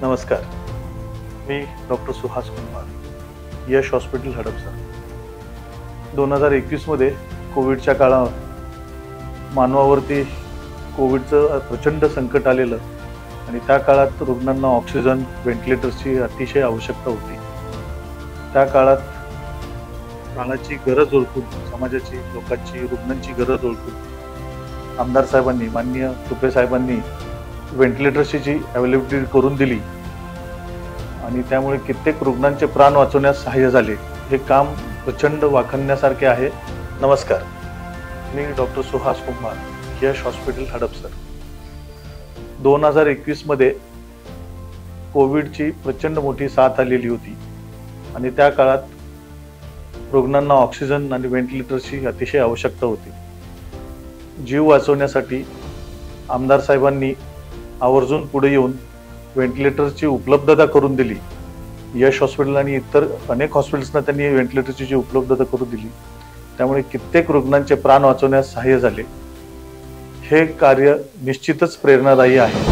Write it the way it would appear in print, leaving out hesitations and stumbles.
नमस्कार, मी डॉक्टर सुहास कुमार, यश हॉस्पिटल हडपसर. 2021 मध्ये कोविडच्या काळात मानवावरती कोविडचं प्रचंड संकट आलेलं आणि त्या काळात रुग्णांना ऑक्सिजन, व्हेंटिलेटर्सची अतिशय आवश्यकता होती. त्या काळात प्राणाची गरज ओळखून, समाजाची, लोकांची, रुग्णांची गरज ओळखून आमदार साहेबांनी, माननीय तुपे साहेबांनी व्हेंटिलेटर्सची जी अवेलेबिलिटी करून दिली आणि त्यामुळे कित्येक रुग्णांचे प्राण वाचवण्यास सहाय्य झाले. हे काम प्रचंड वाखाणण्यासारखे आहे. नमस्कार, मी डॉक्टर सुहास कुमार, यश हॉस्पिटल हडपसर. 2021 मध्ये कोविडची प्रचंड मोठी साथ आलेली होती आणि त्या काळात रुग्णांना ऑक्सिजन आणि व्हेंटिलेटर्सची अतिशय आवश्यकता होती. जीव वाचवण्यासाठी आमदार साहेबांनी आवर्जून पुढे येऊन व्हेंटिलेटर्सची उपलब्धता करून दिली. यश हॉस्पिटल आणि इतर अनेक हॉस्पिटल्सना त्यांनी व्हेंटिलेटरची उपलब्धता करून दिली. त्यामुळे कित्येक रुग्णांचे प्राण वाचवण्यास सहाय्य झाले. हे कार्य निश्चितच प्रेरणादायी आहे.